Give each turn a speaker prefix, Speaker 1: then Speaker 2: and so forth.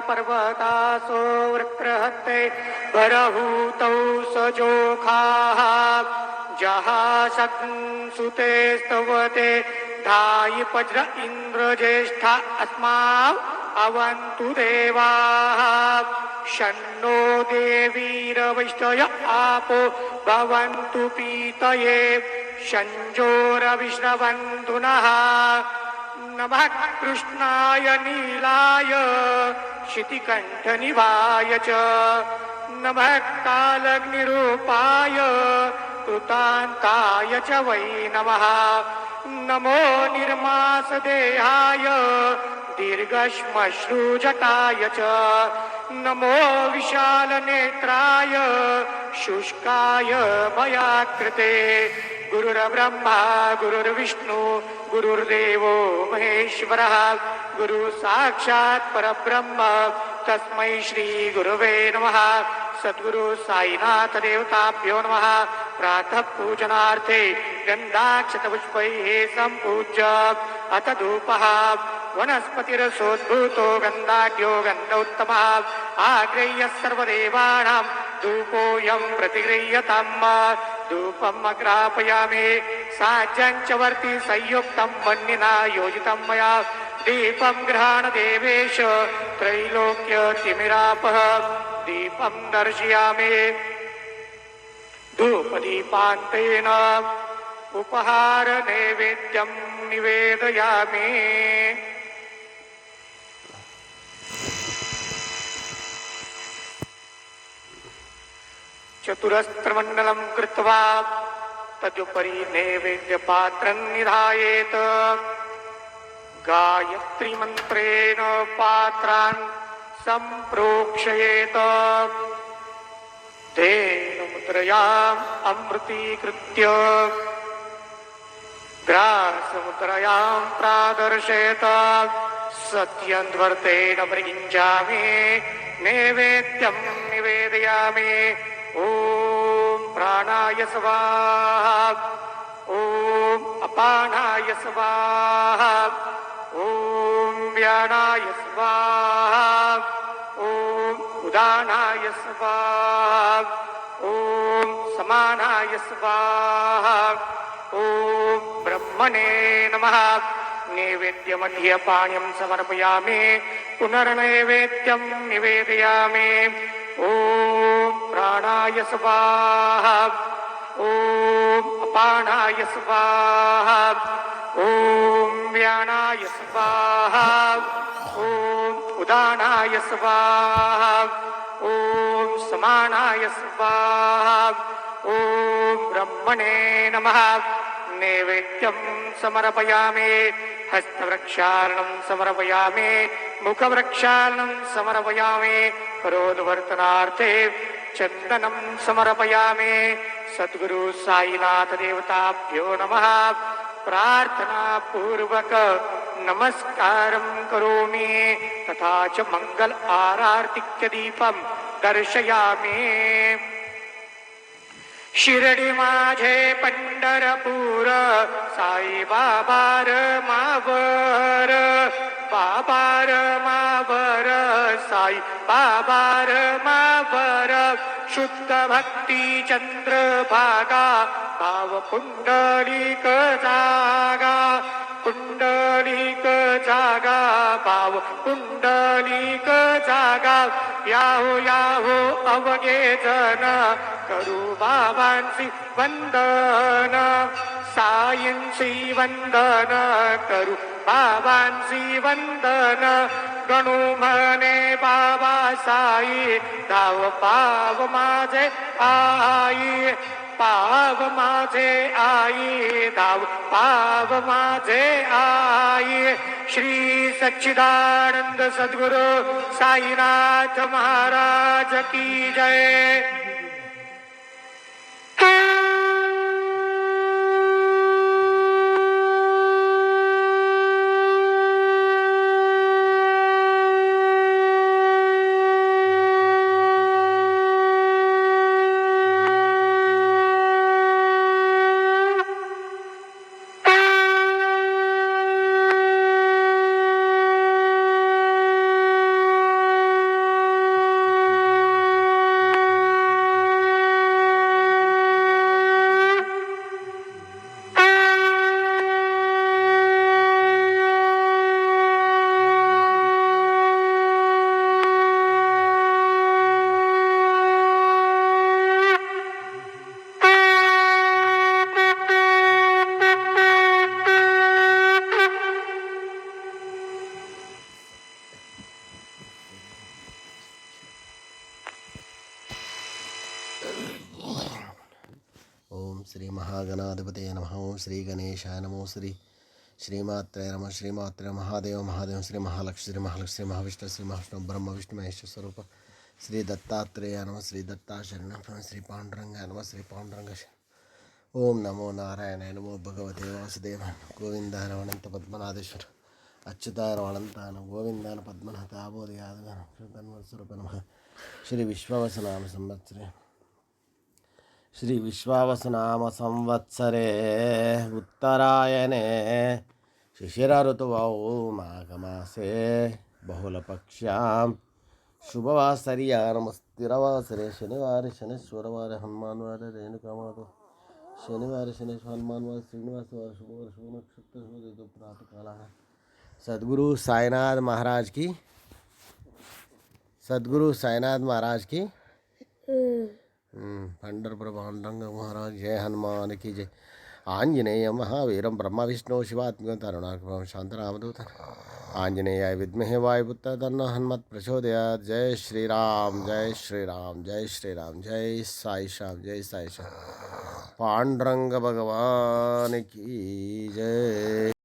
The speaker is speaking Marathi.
Speaker 1: पर्वतासो वृक्रहते भरहूतौ सजोखाः जहाशंसुते स्तवते धायि वज्र इन्द्रज्येष्ठा अस्माव अवन्तु देवाः शन्नो देवीरविष्टय आपो भवन्तु पीतये शञ्जोरविश्रवन्तु नः नमः कृष्णाय नीलाय शितिकण्ठनिभाय च नमः कालग्निरूपाय कृतान्ताय च वै नमः नमो निर्मासदेहाय दीर्घश्मश्रुजटाय च नमो विशालनेत्राय शुष्काय भयाकृते गुरुर्ब्रह्मा गुरुर्विष्णु गुरुर्देवो महेश्वरः गुरु साक्षात् परब्रह्म तस्मै श्री गुरुवे नमः सद्गुरु साईनाथ देवताभ्यो नमः प्रातः पूजनार्थे गन्धाक्षतपुष्पैः सम्पूज्य अथ धूपः वनस्पतिरसोद्भूतो गन्धाढ्यो गन्धोत्तमः आग्रह्य सर्वदेवानां धूपोऽयं प्रतिगृह्यताम् धूपम् अग्रापयामि साज्यं च वर्ति संयुक्तं वह्निना योजितं मया दीपं गृहाण देवेश त्रैलोक्यतिमिरापः दीपं दर्शयामि धूपदीपान्तेन उपहार नैवेद्यं निवेदयामि चतुरस्त्रमण्डलं कृत्वा तदुपरि नैवेद्यपात्रं निधायेत् गायत्रीमन्त्रेण पात्रान् सम्प्रोक्षयेत् धेनुमुद्रयाम् अमृतीकृत्य ग्रासमुद्रयां प्रादर्शयेत् सत्यन्वर्तेन परिगिञ्जामि नैवेद्यं निवेदयामि ॐ प्राणाय स्वाहा ॐ अपानाय स्वाहा ॐ व्यानाय स्वाहा ॐ उदानाय स्वाहा ॐ समानाय स्वाहा ॐ ब्रह्मणे नमः नैवेद्यमध्ये पाण्यं समर्पयामि पुनर्नैवेद्यं निवेदयामि ॐ प्राणाय स्वाहा ॐ अपानाय स्वाहा ॐ व्यानाय स्वाहा ॐ उदानाय स्वाहा ॐ समानाय स्वाहा ॐ ब्रह्मणे नमः नैवेद्यं समर्पयामि हस्तवृक्षालनं समर्पयामि मुखवृक्षालनं समर्पयामि करोद्वर्तनार्थे चन्दनं समर्पयामि सद्गुरु साईनाथ देवताभ्यो नमः प्रार्थनापूर्वक नमस्कारं करोमि तथा च मंगल आरार्तिक्य दीपं दर्शयामि शिर्डी माझे पंढरपूर साई बाबा मावर बाबा मावर साई बाबा मावर शुद्ध भक्ती चंद्रभागा भाव पुंडलिक जागा पुंडलिक जागा भाव पुंडलिक जागा याहो याहो अवघे जन करू बाबांची वंदन साईंची वंदन करू बाबांची वंदन गणू म्हणे बाबा साई धाव पाव माझे आई पाव माझे आई धाव पाव माझे आई श्री सच्चिदानंद सद्गुरु साईनाथ महाराज की जय।
Speaker 2: శ్రీ మహాగణాధిపతే నమః. ఓం శ్రీ గణేశాయ నమో. శ్రీమాత్రే నమః. శ్రీమాత్రే మహాదేవ మహాదేవ శ్రీ మహాలక్ష్మి శ్రీ మహావిష్ణు శ్రీ మహావిష్ణు బ్రహ్మ విష్ణు మహేశ్వర స్వరూప శ్రీ దత్తాత్రేయ నమః. శ్రీ దత్తాశరణం శ్రీ పాండురంగాయ నమః. శ్రీ పాండురంగ ఓం నమో నారాయణాయ నమో భగవతే వాసుదేవ గోవిందాయ అనంత పద్మనాథేశ్వర అచ్యుతాయ అనంతాన గోవిందాన పద్మనాథ ఆబోధయాదస్వరూప నమః. శ్రీ విశ్వావసనామ సంవత్సరే ఉత్తరాయణే శిశిర ఋతువౌ మాఘమాసే బహుళపక్ష్యాం శుభవాసర్యా నమస్తిరవాసరే శనివారి శనిశ్వరవారి హనుమాన్వారి రేణుకామాత శనివారి శనేశ్వర హనుమాన్వారి శ్రీనివాసవారి శుభవారి శుభ నక్షత్ర శుభ ప్రాతకాల సద్గురు సాయినాథ్ మహారాజ్ की पंढरपुर पांडुरंग महाराज जय हनुमान की जय. आंजनेय महावीरं ब्रह्म विष्णु शिवात्मकं तरुणात्मकं शान्तरामदूत आंजनेयाय विद्महे वायुपुत्र तन्नो हनुमत् प्रचोदयात्. जय श्रीराम जय श्रीराम जय श्रीराम जय साई श्याम पांडुरंग भगवान की जय.